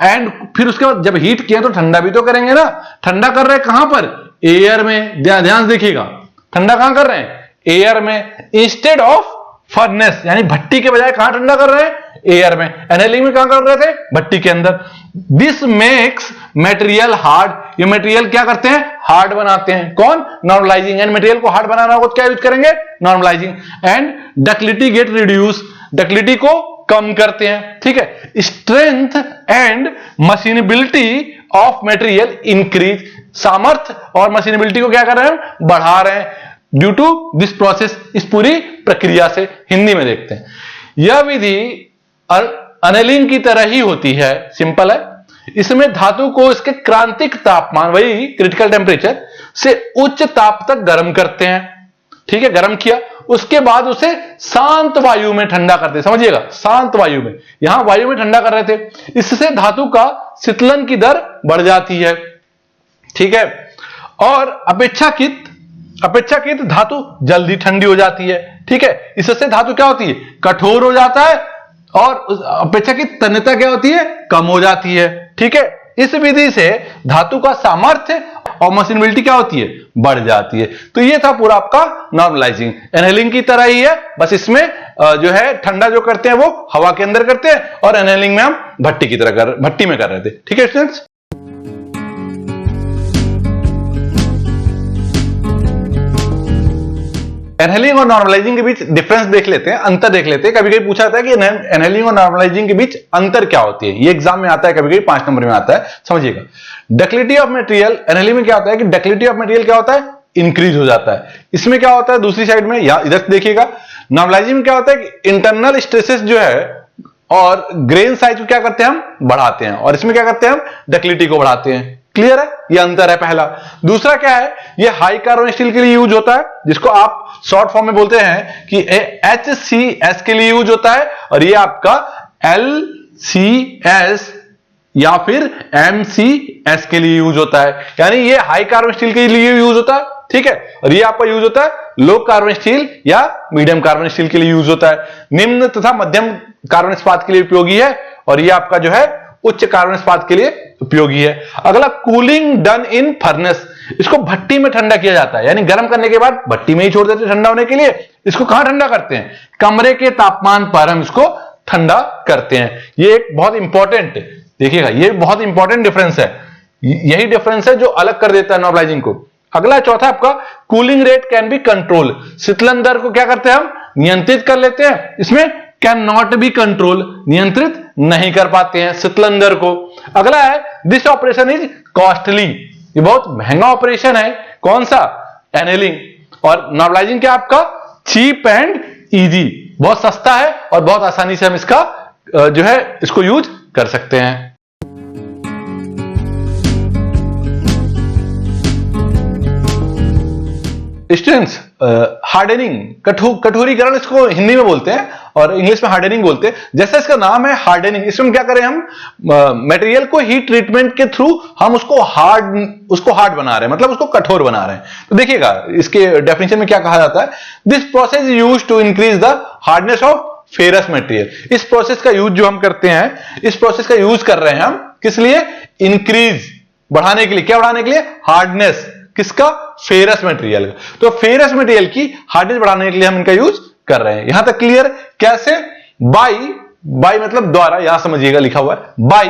एंड फिर उसके बाद जब हीट किया तो ठंडा भी तो करेंगे ना। ठंडा कर रहे हैं कहां पर, एयर में। ध्यान से देखिएगा, ठंडा कहां कर रहे हैं, एयर में। इंस्टेड ऑफ फर्नेस, यानी भट्टी के बजाय कहां ठंडा कर रहे हैं, एयर में। एनेलिंग में कहां कर रहे थे, भट्टी के अंदर। This makes material hard. ये मटेरियल क्या करते हैं, हार्ड बनाते हैं। कौन, नॉर्मलाइजिंग। एंड मटेरियल को हार्ड बनाना होगा तो क्या यूज करेंगे, normalising. And ductility get reduce. Ductility को कम करते हैं। ठीक है, strength and machinability of material increase. सामर्थ्य और मशीनेबिलिटी को क्या कर रहे हैं, बढ़ा रहे हैं, ड्यू टू दिस प्रोसेस। इस पूरी प्रक्रिया से। हिंदी में देखते हैं, यह विधि एनेलिंग की तरह ही होती है, सिंपल है। इसमें धातु को इसके क्रांतिक तापमान, वही क्रिटिकल टेम्परेचर से उच्च ताप तक गर्म करते हैं। ठीक है, गर्म किया, उसके बाद उसे शांत वायु में ठंडा करते हैं। समझिएगा, शांत वायु में, यहां वायु में ठंडा कर रहे थे। इससे धातु का शीतलन की दर बढ़ जाती है। ठीक है, और अपेक्षाकृत धातु जल्दी ठंडी हो जाती है। ठीक है, इससे धातु क्या होती है, कठोर हो जाता है, और अपेक्षाकृत तन्यता क्या होती है, कम हो जाती है। ठीक है, इस विधि से धातु का सामर्थ्य और मशीनेबिलिटी क्या होती है, बढ़ जाती है। तो ये था पूरा आपका नॉर्मलाइजिंग। एनेलिंग की तरह ही है, बस इसमें जो है ठंडा जो करते हैं वो हवा के अंदर करते हैं, और एनेलिंग में हम भट्टी में कर रहे थे। ठीक है स्टूडेंट्स, एनहेलिंग और नॉर्मलाइजिंग के बीच डिफरेंस देख लेते हैं, अंतर देख लेते हैं। कभी कभी पूछा जाता है कि एनहेलिंग और नॉर्मलाइजिंग के बीच अंतर क्या होती है। ये एग्जाम में आता है, कभी कभी 5 नंबर में आता है। समझिएगा, डक्टिलिटी ऑफ मटेरियल, एनहेलिंग में क्या होता है कि डक्टिलिटी ऑफ मटेरियल क्या होता है, इंक्रीज हो जाता है। इसमें क्या होता है, दूसरी साइड में, या इधर देखिएगा, नॉर्मलाइजिंग में क्या होता है कि इंटरनल स्ट्रेसेस जो है और ग्रेन साइज को क्या करते हैं हम, बढ़ाते हैं। और इसमें क्या करते हैं हम, डक्टिलिटी को बढ़ाते हैं। क्लियर है, ये अंतर है पहला। दूसरा क्या है, ये हाई कार्बन स्टील के लिए यूज होता है, जिसको आप शॉर्ट फॉर्म में बोलते हैं कि HCS के लिए यूज होता है, और ये आपका LCS या फिर MCS के लिए यूज होता है, यानी ये हाई कार्बन स्टील के लिए यूज होता है, ठीक है। और ये आपका यूज होता है लो कार्बन स्टील या मीडियम कार्बन स्टील के लिए यूज होता है। निम्न तथा मध्यम कार्बन इस्पात के लिए उपयोगी है, और ये आपका जो है उच्च कार्बन इस्पात के लिए उपयोगी है। अगला, कूलिंग डन इन फर्नेस, इसको भट्टी में ठंडा किया जाता है, यानी गर्म करने के बाद भट्टी में ही छोड़ देते हैं ठंडा होने के लिए। इसको कहां ठंडा करते हैं, कमरे के तापमान पर हम इसको ठंडा करते हैं। ये एक बहुत इंपॉर्टेंट, देखिएगा ये बहुत इंपॉर्टेंट डिफरेंस है, यही डिफरेंस है जो अलग कर देता है नॉर्मलाइजिंग को। अगला चौथा आपका, cooling rate can be control, शीतलन दर को क्या करते हैं हम, नियंत्रित कर लेते हैं। इसमें कैन नॉट बी कंट्रोल, नियंत्रित नहीं कर पाते हैं शीतलन दर को। अगला है, दिस ऑपरेशन इज कॉस्टली, ये बहुत महंगा ऑपरेशन है, कौन सा, एनेलिंग। और नॉर्मलाइजिंग क्या आपका, चीप एंड इजी, बहुत सस्ता है और बहुत आसानी से हम इसका जो है इसको यूज कर सकते हैं। स्टूडेंट्स, हार्डनिंग, कठोरीकरण इसको हिंदी में बोलते हैं और इंग्लिश में हार्डनिंग बोलते हैं। जैसा इसका नाम है हार्डनिंग, इसमें क्या करें हम, मटेरियल को हीट ट्रीटमेंट के थ्रू हम उसको हार्ड बना रहे हैं, मतलब उसको कठोर बना रहे हैं। तो देखिएगा इसके डेफिनेशन में क्या कहा जाता है, this process is used to increase the hardness of ferrous material. इस प्रोसेस का यूज जो हम करते हैं, इस प्रोसेस का यूज कर रहे हैं हम किस लिए, इंक्रीज, बढ़ाने के लिए। क्या बढ़ाने के लिए, हार्डनेस किसका, फेरस मटेरियल का। तो फेरस मटेरियल की हार्डनेस बढ़ाने के लिए हम इनका यूज कर रहे हैं। यहां तक क्लियर, कैसे, बाई मतलब द्वारा, यहां समझिएगा लिखा हुआ है बाई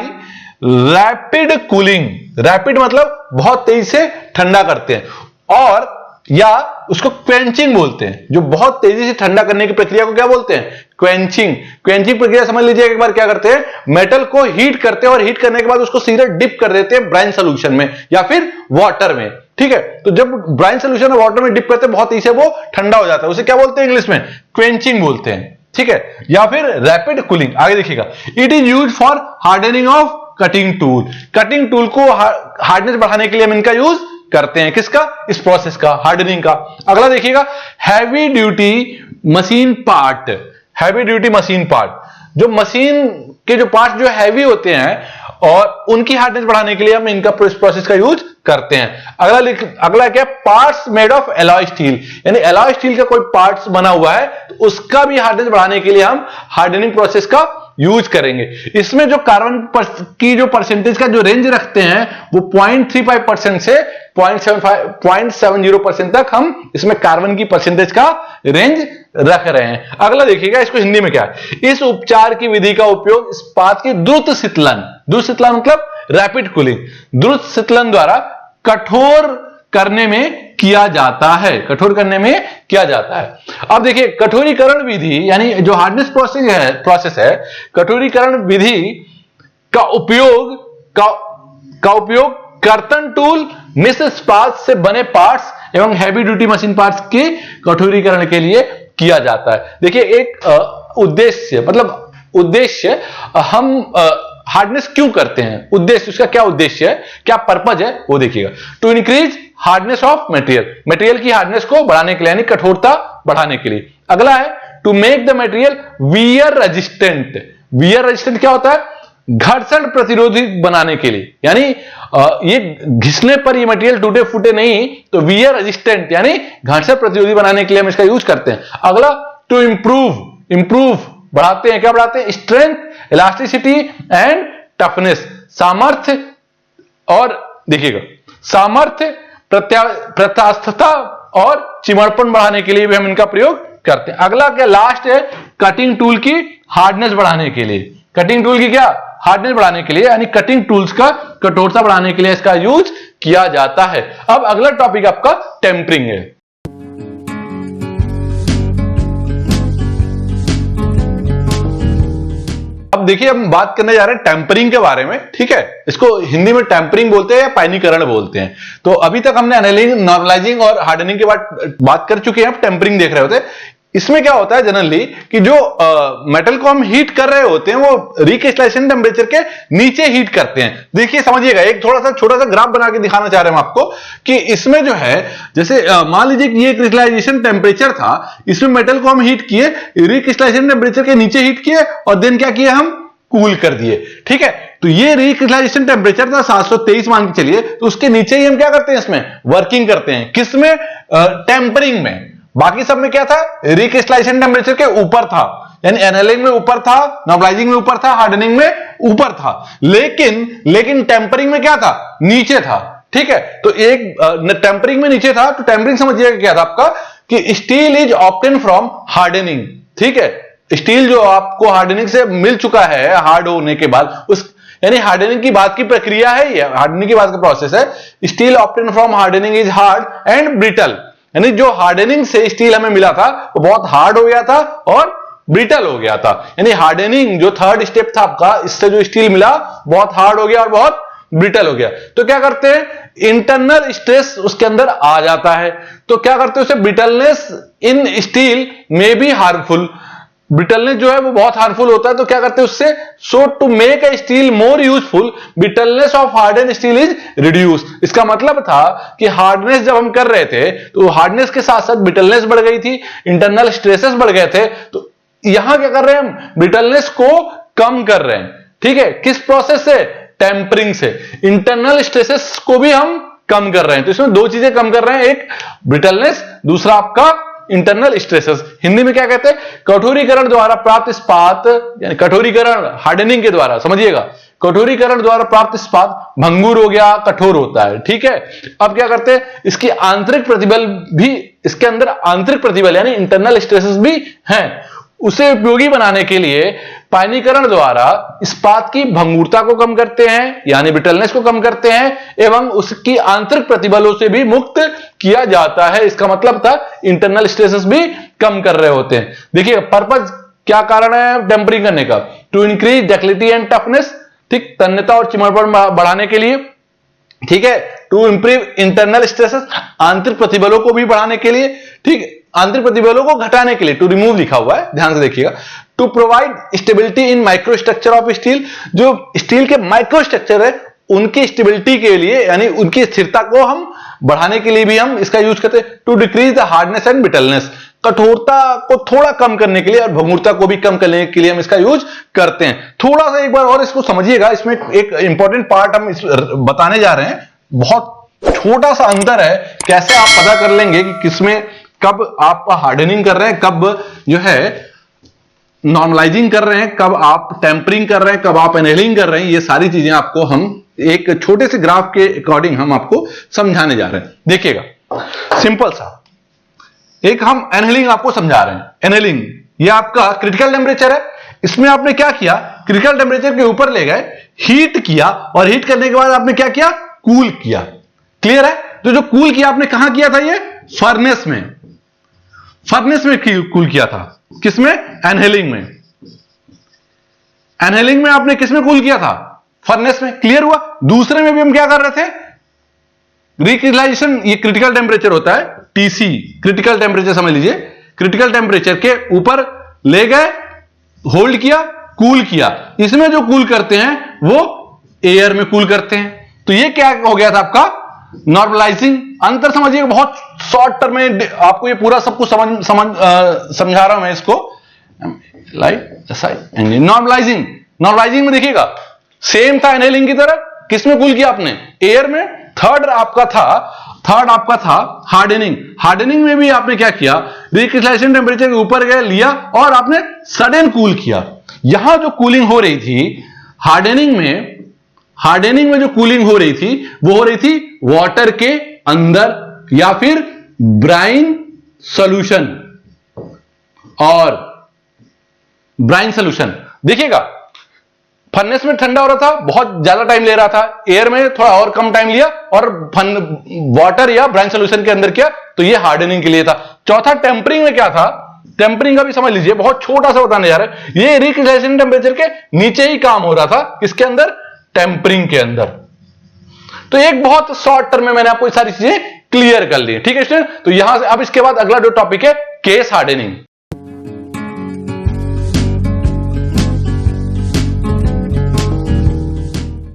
रैपिड कूलिंग, रैपिड मतलब बहुत तेजी से ठंडा करते हैं, और या उसको क्वेंचिंग बोलते हैं, जो बहुत तेजी से ठंडा करने की प्रक्रिया को क्या बोलते हैं, क्वेंचिंग। क्वेंचिंग प्रक्रिया समझ लीजिए, एक बार क्या करते हैं, मेटल को हीट करते हैं और हीट करने के बाद उसको सीधे डिप कर देते हैं ब्राइन सोल्यूशन में या फिर वाटर में, ठीक है। तो जब ब्राइन सोल्यूशन और वाटर में डिप करते हैं बहुत तेजी से वो ठंडा हो जाता है, उसे क्या बोलते हैं इंग्लिश में, क्वेंचिंग बोलते हैं, ठीक है, या फिर रैपिड कूलिंग। आगे देखिएगा, it is used for hardening of cutting tool, cutting tool को हार्डनेस बढ़ाने के लिए हम इनका यूज करते हैं, किसका, इस प्रोसेस का, हार्डनिंग का। अगला देखिएगा, heavy duty machine part, heavy duty machine part, जो मशीन के जो पार्ट जो हैवी होते हैं और उनकी हार्डनेस बढ़ाने के लिए हम इनका प्रोसेस का यूज करते हैं। अगला क्या, parts made of alloy steel, यानी एलॉय स्टील का कोई पार्ट्स बना हुआ है तो उसका भी हार्डनेस बढ़ाने के लिए हम हार्डनिंग प्रोसेस का यूज करेंगे। इसमें जो कार्बन की जो परसेंटेज का जो रेंज रखते हैं वो 0.35% से 0.70% तक हम इसमें कार्बन की परसेंटेज का रेंज रख रहे हैं। अगला देखिएगा, इसको हिंदी में क्या है, इस उपचार की विधि का उपयोग इस्पात की द्रुत शीतलन मतलब रैपिड कूलिंग, द्रुत शीतलन द्वारा कठोर करने में किया जाता है, कठोर करने में किया जाता है। अब देखिए, कठोरीकरण विधि यानी जो हार्डनेस प्रोसेस है, कठोरीकरण विधि का उपयोग कर्तन टूल, मिश्र इस्पात से बने पार्ट्स एवं हैवी ड्यूटी मशीन पार्ट्स के कठोरीकरण के लिए किया जाता है। देखिए, एक उद्देश्य हम हार्डनेस क्यों करते हैं, उद्देश्य, उसका क्या उद्देश्य है, क्या पर्पज है, वो देखिएगा। To increase hardness of material की हार्डनेस को बढ़ाने के लिए, यानी कठोरता बढ़ाने के लिए। अगला है, to make the material wear resistant. Wear resistant क्या होता है, घर्षण प्रतिरोधी बनाने के लिए, यानी ये घिसने पर ये मटेरियल टूटे फूटे नहीं, तो वियर रेजिस्टेंट यानी घर्षण प्रतिरोधी बनाने के लिए हम इसका यूज करते हैं। अगला, टू इंप्रूव बढ़ाते हैं, क्या बढ़ाते हैं, स्ट्रेंथ, इलास्टिसिटी एंड टफनेस, सामर्थ्य, और देखिएगा सामर्थ्य, प्रत्यास्थता और चिमड़पन बढ़ाने के लिए भी हम इनका प्रयोग करते हैं। अगला क्या, लास्ट है, कटिंग टूल की हार्डनेस बढ़ाने के लिए, कटिंग टूल की क्या, हार्डनेस बढ़ाने के लिए, यानी कटिंग टूल्स का कठोरता बढ़ाने के लिए इसका यूज किया जाता है। अब अगला टॉपिक आपका टेम्परिंग है। अब देखिए, हम बात करने जा रहे हैं टेम्परिंग के बारे में, ठीक है। इसको हिंदी में टेम्परिंग बोलते हैं या पायनीकरण बोलते हैं। तो अभी तक हमने एनालिंग, नॉर्मलाइजिंग और हार्डनिंग के बाद बात कर चुके हैं, अब टेम्परिंग देख रहे होते हैं। इसमें क्या होता है जनरली कि जो मेटल को हम हीट कर रहे होते हैं वो रिक्रिस्टलाइजेशन टेम्परेचर के नीचे हीट करते हैं। देखिए समझिएगा, एक थोड़ा सा छोटा सा ग्राफ बना के दिखाना चाह रहे हैं हम आपको कि इसमें जो है जैसे मान लीजिए कि ये क्रिस्टलाइजेशन टेम्परेचर था, इसमें मेटल को हम हीट किए, रिक्रिस्टलाइजेशन टेम्परेचर के नीचे हीट किए और देन क्या किया हम कूल कर दिए। ठीक है, तो ये रिक्रिस्टलाइजेशन टेम्परेचर था 723 मान के चलिए, तो उसके नीचे ही हम क्या करते हैं इसमें वर्किंग करते हैं। किसमें? टेम्परिंग में। बाकी सब में क्या था? रिक्रिस्टलाइजेशन टेम्परेचर के ऊपर था, यानी एनालिंग में ऊपर था, नॉर्मलाइजिंग में ऊपर था, हार्डनिंग में ऊपर था, लेकिन टेम्परिंग में क्या था? नीचे था। ठीक है, तो एक टेम्परिंग में नीचे था, तो टेम्परिंग समझिएगा क्या था आपका कि steel is obtain from hardening. ठीक है, स्टील जो आपको हार्डनिंग से मिल चुका है, हार्ड होने के बाद उस यानी हार्डनिंग की बात की प्रक्रिया है, ये हार्डनिंग की बात का प्रोसेस है। Steel obtain from hardening is hard and brittle, यानी जो हार्डनिंग से स्टील हमें मिला था वो बहुत हार्ड हो गया था और ब्रिटल हो गया था। यानी हार्डनिंग जो थर्ड स्टेप था आपका, इससे जो स्टील मिला बहुत हार्ड हो गया और बहुत ब्रिटल हो गया। तो क्या करते हैं? इंटरनल स्ट्रेस उसके अंदर आ जाता है, तो क्या करते हैं उसे ब्रिटलनेस इन स्टील में भी हार्मफुल, ब्रिटलनेस जो है वो बहुत हार्मफुल होता है, तो क्या करते हैं उससे so to make a steel more useful brittleness of harden steel is reduce. इसका मतलब था कि हार्डनेस जब हम कर रहे थे तो हार्डनेस के साथ साथ ब्रिटलनेस बढ़ गई थी, इंटरनल स्ट्रेसेस बढ़ गए थे, तो यहां क्या कर रहे हैं हम? ब्रिटलनेस को कम कर रहे हैं। ठीक है, किस प्रोसेस से? टेम्परिंग से। इंटरनल स्ट्रेसेस को भी हम कम कर रहे हैं, तो इसमें दो चीजें कम कर रहे हैं, एक ब्रिटलनेस, दूसरा आपका इंटरनल स्ट्रेसेस। हिंदी में क्या कहते हैं? कठोरीकरण द्वारा प्राप्त इस्पात, यानी कठोरीकरण हार्डनिंग के द्वारा, समझिएगा, कठोरीकरण द्वारा प्राप्त इस्पात भंगुर हो गया, कठोर होता है। ठीक है, अब क्या करते हैं? इसकी आंतरिक प्रतिबल भी, इसके अंदर आंतरिक प्रतिबल यानी इंटरनल स्ट्रेसेस भी हैं, उसे उपयोगी बनाने के लिए पायनीकरण द्वारा इस्पात की भंगुरता को कम करते हैं, यानी ब्रिटलनेस को कम करते हैं, एवं उसकी आंतरिक प्रतिबलों से भी मुक्त किया जाता है। इसका मतलब था इंटरनल स्ट्रेसेस भी कम कर रहे होते हैं। देखिए पर्पज क्या कारण है टेम्परिंग करने का? To increase ductility and toughness, ठीक, तन्यता और चिमड़पन बढ़ाने के लिए। ठीक है, टू इंप्रूव इंटरनल स्ट्रेसेस, आंतरिक प्रतिबलों को भी बढ़ाने के लिए। ठीक, आंतरिक प्रतिबलों को घटाने के लिए, टू रिमूव लिखा हुआ है, ध्यान से देखिएगा। To provide stability in microstructure of steel, जो स्टील के माइक्रोस्ट्रक्चर है उनकी स्टेबिलिटी के लिए, यानी उनकी स्थिरता को हम बढ़ाने के लिए भी हम इसका यूज करते हैं। To decrease the hardness and brittleness, कठोरता को थोड़ा कम करने के लिए और भंगुरता को भी कम करने के लिए हम इसका यूज करते हैं। थोड़ा सा एक बार और इसको समझिएगा, इसमें एक इंपॉर्टेंट पार्ट हम बताने जा रहे हैं, बहुत छोटा सा अंतर है, कैसे आप पता कर लेंगे कि किसमें कब आप हार्डनिंग कर रहे हैं, कब जो है नॉर्मलाइजिंग कर रहे हैं, कब आप टेम्परिंग कर रहे हैं, कब आप एनेलिंग कर रहे हैं। ये सारी चीजें आपको हम एक छोटे से ग्राफ के अकॉर्डिंग हम आपको समझाने जा रहे हैं। देखिएगा सिंपल सा एक हम एनेलिंग आपको समझा रहे हैं। एनेलिंग ये आपका क्रिटिकल टेम्परेचर है, इसमें आपने क्या किया? क्रिटिकल टेम्परेचर के ऊपर ले गए, हीट किया, और हीट करने के बाद आपने क्या किया? कूल किया। क्लियर है? तो जो कूल किया आपने कहां किया था? ये फर्नेस में, फर्नेस में कूल किया था। किसमें? एनहेलिंग में। एनहेलिंग में आपने किसमें कूल किया था? फर्नेस में। क्लियर हुआ? दूसरे में भी हम क्या कर रहे थे? रिक्रिस्टलाइजेशन, ये क्रिटिकल टेम्परेचर होता है, टीसी क्रिटिकल टेम्परेचर समझ लीजिए। क्रिटिकल टेम्परेचर के ऊपर ले गए, होल्ड किया, कूल किया। इसमें जो कूल करते हैं वो एयर में कूल करते हैं। तो ये क्या हो गया था आपका? नॉर्मलाइजिंग। अंतर समझिए, बहुत शॉर्ट टर्म में आपको ये पूरा सब कुछ समझा रहा हूं मैं इसको। नॉर्मलाइजिंग, नॉर्मलाइजिंग में देखिएगा सेम था एनहेलिंग की तरह। किसमें कूल किया आपने? एयर में। थर्ड आपका था हार्डनिंग। हार्डनिंग में भी आपने क्या किया? रिक्रिस्टलाइजेशन टेम्परेचर के ऊपर गए, लिया और आपने सडन कूल किया। यहां जो कूलिंग हो रही थी हार्डनिंग में जो कूलिंग हो रही थी वो हो रही थी वाटर के अंदर या फिर ब्राइन सॉल्यूशन। और ब्राइन सॉल्यूशन देखिएगा, फर्नेस में ठंडा हो रहा था, बहुत ज्यादा टाइम ले रहा था, एयर में थोड़ा और कम टाइम लिया, और वाटर या ब्राइन सॉल्यूशन के अंदर किया, तो ये हार्डनिंग के लिए था। चौथा टेम्परिंग में क्या था? टेम्परिंग का भी समझ लीजिए, बहुत छोटा सा बताने जा रहा है। ये रिक्रिस्टलाइजेशन टेम्परेचर के नीचे ही काम हो रहा था। किसके अंदर? टेम्परिंग के अंदर। तो एक बहुत शॉर्ट टर्म में मैंने आपको ये सारी चीजें क्लियर कर ली। ठीक है स्टूडेंट? तो यहां से अब इसके बाद अगला जो टॉपिक है केस हार्डनिंग।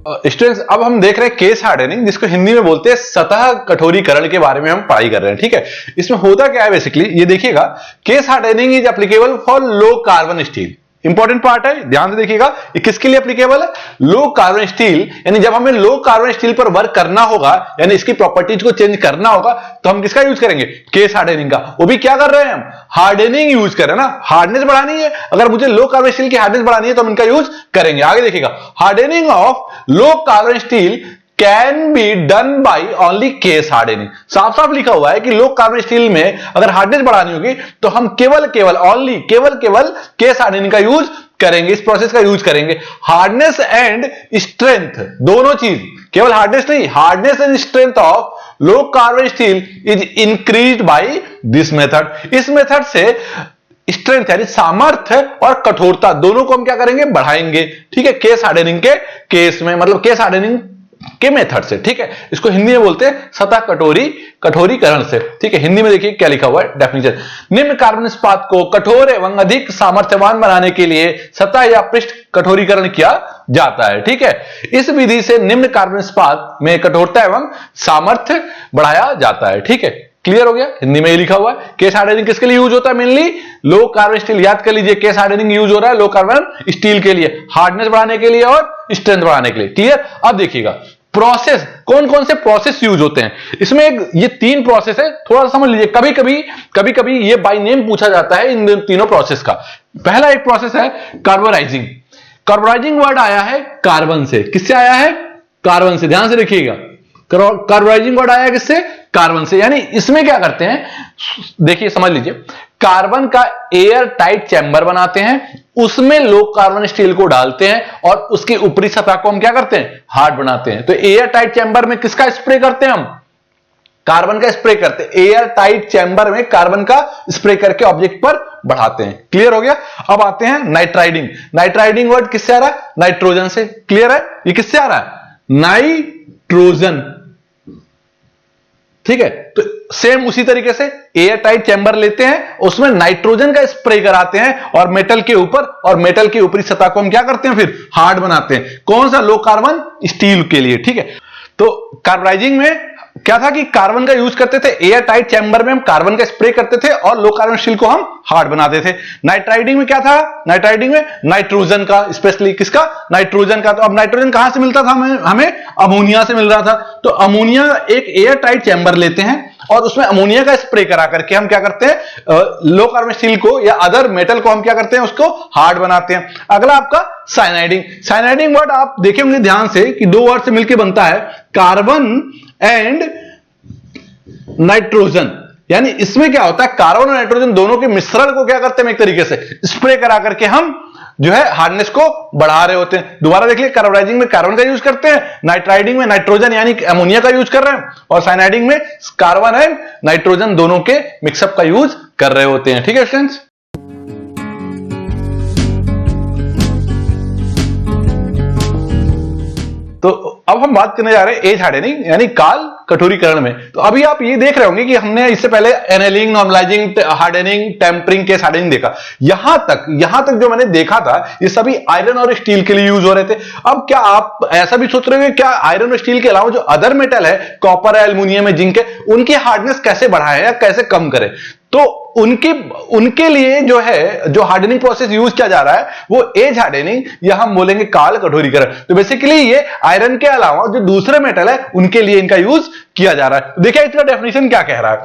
स्टूडेंट्स अब हम देख रहे हैं केस हार्डनिंग, जिसको हिंदी में बोलते हैं सतह कठोरीकरण के बारे में हम पढ़ाई कर रहे हैं। ठीक है, इसमें होता क्या है बेसिकली ये देखिएगा, case hardening is applicable for low carbon steel. Important part है, ध्यान से देखिएगा, ये किसके लिए एप्लीकेबल है? लो कार्बन स्टील, यानी जब हमें लो कार्बन स्टील पर वर्क करना होगा, यानी इसकी प्रॉपर्टीज को चेंज करना होगा, तो हम किसका यूज करेंगे? केस हार्डनिंग का। वो भी क्या कर रहे हैं हम? हार्डनिंग यूज कर रहे हैं ना, हार्डनेस बढ़ानी है। अगर मुझे लो कार्बन स्टील की हार्डनेस बढ़ानी है तो हम इनका यूज करेंगे। आगे देखिएगा, hardening of low carbon steel can be done by only case hardening. साफ साफ लिखा हुआ है कि लो कार्बन स्टील में अगर हार्डनेस बढ़ानी होगी तो हम केवल केस हार्डनिंग का यूज करेंगे, इस प्रोसेस का यूज करेंगे। हार्डनेस एंड स्ट्रेंथ, दोनों चीज, केवल हार्डनेस नहीं, hardness and strength of low carbon steel is increased by this method. इस मेथड से स्ट्रेंथ यानी सामर्थ्य और कठोरता दोनों को हम क्या करेंगे? बढ़ाएंगे। ठीक है, केस हार्डनिंग के केस में, मतलब केस हार्डनिंग के मेथड से। ठीक है, इसको हिंदी में बोलते हैं सतह कठोरीकरण से। ठीक है, हिंदी में देखिए क्या लिखा हुआ है डेफिनेशन, निम्न कार्बन इस्पात को कठोर एवं अधिक सामर्थ्यवान बनाने के लिए सतह या पृष्ठ कठोरीकरण किया जाता है। ठीक है, इस विधि से निम्न कार्बन इस्पात में कठोरता एवं सामर्थ्य बढ़ाया जाता है। ठीक है, क्लियर हो गया? हिंदी में ये लिखा हुआ है। केस हार्डनिंग किसके लिए यूज होता है? Mainly low carbon steel. याद कर लीजिए, केस हार्डनिंग यूज हो रहा है लो कार्बन स्टील के लिए, हार्डनेस बढ़ाने के लिए और स्ट्रेंथ बढ़ाने के लिए। क्लियर? अब देखिएगा प्रोसेस, कौन कौन से प्रोसेस यूज होते हैं इसमें। ये 3 प्रोसेस है, थोड़ा सा समझ लीजिए। कभी कभी ये बाय नेम पूछा जाता है इन तीनों प्रोसेस का। पहला एक प्रोसेस है कार्बोराइजिंग। कार्बोराइजिंग वर्ड आया है कार्बन से। किससे आया है? कार्बन से। ध्यान से देखिएगा, कार्बोराइजिंग वर्ड आया किससे? कार्बन से। यानी इसमें क्या करते हैं, देखिए समझ लीजिए, कार्बन का एयर टाइट चैम्बर बनाते हैं, उसमें लो कार्बन स्टील को डालते हैं और उसकी ऊपरी सतह को हम क्या करते हैं? हार्ड बनाते हैं। तो एयर टाइट चैम्बर में किसका स्प्रे करते हैं हम? कार्बन का स्प्रे करते हैं। एयर टाइट चैम्बर में कार्बन का स्प्रे करके ऑब्जेक्ट पर बढ़ाते हैं। क्लियर हो गया? अब आते हैं नाइट्राइडिंग। नाइट्राइडिंग वर्ड किससे आ रहा है? नाइट्रोजन से। क्लियर है? ये किससे आ रहा है? नाइट्रोजन। ठीक है, तो सेम उसी तरीके से एयर टाइट चैम्बर लेते हैं, उसमें नाइट्रोजन का स्प्रे कराते हैं और मेटल के ऊपर, और मेटल की ऊपरी सतह को हम क्या करते हैं? फिर हार्ड बनाते हैं। कौन सा? लो कार्बन स्टील के लिए। ठीक है, तो कार्बोराइजिंग में क्या था कि कार्बन का यूज करते थे, एयर टाइट चैम्बर में हम कार्बन का स्प्रे करते थे और लो कार्बन स्टील को हम हार्ड बनाते थे। नाइट्राइडिंग में क्या था? नाइट्राइडिंग में नाइट्रोजन का, स्पेशली किसका? नाइट्रोजन का। तो अब नाइट्रोजन कहां से मिलता था हमें? अमोनिया से मिल रहा था। तो अमोनिया, एक एयर टाइट चैम्बर लेते हैं और उसमें अमोनिया का स्प्रे करा करके हम क्या करते हैं? लो कार्बन स्टील को या अदर मेटल को हम क्या करते हैं? उसको हार्ड बनाते हैं। अगला आपका साइनाइडिंग। साइनाइडिंग वर्ड आप देखेंगे ध्यान से कि 2 वर्ड से मिलकर बनता है, कार्बन एंड नाइट्रोजन। यानी इसमें क्या होता है? कार्बन और नाइट्रोजन दोनों के मिश्रण को क्या करते हैं? एक तरीके से स्प्रे करा करके हम जो है हार्डनेस को बढ़ा रहे होते हैं। दोबारा देख लीजिए, कार्बोराइजिंग में कार्बन का यूज करते हैं, नाइट्राइडिंग में नाइट्रोजन यानी अमोनिया का यूज कर रहे हैं, और साइनाइडिंग में कार्बन एंड नाइट्रोजन दोनों के मिक्सअप का यूज कर रहे होते हैं। ठीक है फ्रेंड्स? तो अब हम बात करने जा रहे हैं एज हार्डनिंग यानी काल कठोरीकरण में। तो अभी आप ये देख रहे होंगे कि हमने इससे पहले annealing, normalizing, hardening, tempering, case hardening देखा। यहां तक जो मैंने देखा था ये सभी आयरन और स्टील के लिए यूज हो रहे थे। अब क्या आप ऐसा भी सोच रहे हो क्या आयरन और स्टील के अलावा जो अदर मेटल है, कॉपर है, एल्युमिनियम है, जिंक है, उनकी हार्डनेस कैसे बढ़ाएं या कैसे कम करें? तो उनके लिए जो हार्डनिंग प्रोसेस यूज किया जा रहा है वो एज हार्डनिंग या हम बोलेंगे काल कठोरीकरण। तो बेसिकली ये आयरन के अलावा जो दूसरे मेटल है उनके लिए इनका यूज किया जा रहा है। देखिए इसका डेफिनेशन क्या कह रहा है,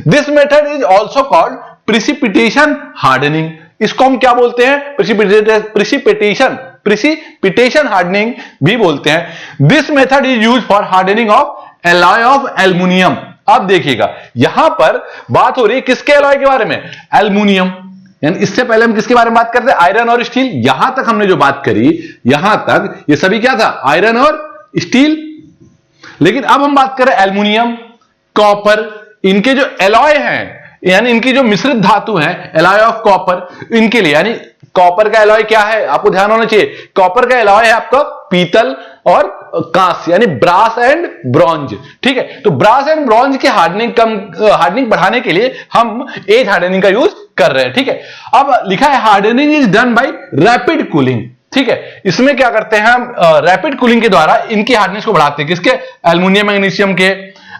this method is also called precipitation hardening. इसको हम क्या बोलते हैं? प्रिसिपिटेशन हार्डनिंग भी बोलते हैं। This method is use for hardening of alloy of aluminium. अब देखिएगा यहां पर बात हो रही है किसके एलॉय के बारे में? एल्युमिनियम। यानी इससे पहले हम किसके बारे में बात करते हैं? आयरन और स्टील। यहां तक हमने जो बात करी, यहां तक ये सभी क्या था? आयरन और स्टील। लेकिन अब हम बात करें एल्युमिनियम, कॉपर, इनके जो एलॉय हैं यानी इनकी जो मिश्रित धातु है, एलॉय ऑफ कॉपर, इनके लिए। यानी कॉपर का एलॉय क्या है? आपको ध्यान होना चाहिए, कॉपर का एलॉय है आपका पीतल और कांस्य यानी ब्रास एंड ब्रॉन्ज। ठीक है, तो ब्रास एंड ब्रॉन्ज की हार्डनिंग बढ़ाने के लिए हम एज हार्डनिंग का यूज कर रहे हैं। ठीक है, अब लिखा है hardening is done by rapid cooling. ठीक है, इसमें क्या करते हैं हम, रैपिड कूलिंग के द्वारा इनकी हार्डनेस को बढ़ाते हैं। किसके? एल्युमिनियम मैग्नीशियम के,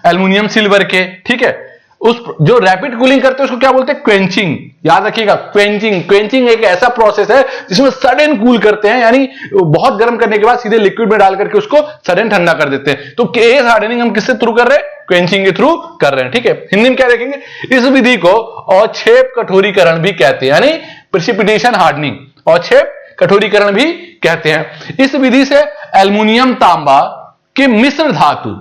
एल्युमिनियम सिल्वर के। ठीक है, उस जो रैपिड कूलिंग करते हैं उसको क्या बोलते हैं? क्वेंचिंग। याद रखिएगा, क्वेंचिंग एक ऐसा प्रोसेस है जिसमें सडन कूल करते हैं, यानी बहुत गर्म करने के बाद सीधे लिक्विड में डाल करके उसको सडन ठंडा कर देते हैं। तो केस हार्डनिंग हम किससे थ्रू कर रहे हैं? क्वेंचिंग के थ्रू कर रहे हैं। ठीक है, हिंदी में क्या देखेंगे? इस विधि को अवक्षेप कठोरीकरण भी कहते हैं, यानी प्रेसिपिटेशन हार्डनिंग, अवक्षेप कठोरीकरण भी कहते हैं। इस विधि से एल्युमिनियम तांबा के मिश्र धातु,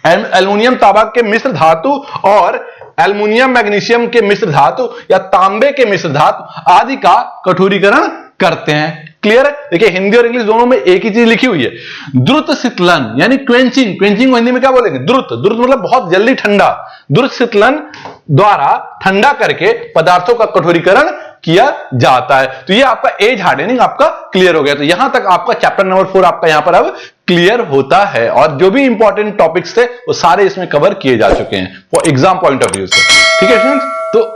एल्युमिनियम तांबा के मिश्र धातु और एल्युमिनियम मैग्नीशियम के मिश्र धातु या तांबे के मिश्र धातु आदि का कठोरीकरण करते हैं। क्लियर है? देखिए, हिंदी और इंग्लिश दोनों में एक ही चीज लिखी हुई है। द्रुत शीतलन यानी क्वेंचिंग, क्वेंचिंग को हिंदी में क्या बोलेंगे? द्रुत। द्रुत मतलब बहुत जल्दी ठंडा। द्रुत शीतलन द्वारा ठंडा करके पदार्थों का कठोरीकरण किया जाता है। तो ये आपका एज हार्डनिंग आपका क्लियर हो गया। तो यहां तक आपका चैप्टर नंबर 4 आपका यहां पर अब क्लियर होता है, और जो भी इंपॉर्टेंट टॉपिक्स थे वो सारे इसमें कवर किए जा चुके हैं for exam point of view से। ठीक है स्टूडेंट्स, तो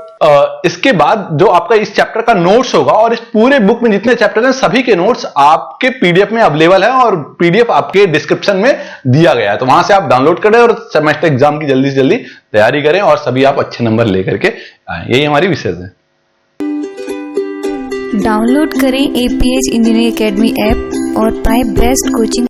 इसके बाद जो आपका इस चैप्टर का नोट्स होगा, और इस पूरे बुक में जितने चैप्टर हैं सभी के नोट्स आपके पीडीएफ में अवेलेबल है, और पीडीएफ आपके डिस्क्रिप्शन में दिया गया है। तो वहां से आप डाउनलोड करें और सेमेस्टर एग्जाम की जल्दी से जल्दी तैयारी करें, और सभी आप अच्छे नंबर लेकर के आए। यही हमारी विशेष है। डाउनलोड करें APH इंजीनियरिंग एकेडमी ऐप और पाएं बेस्ट कोचिंग।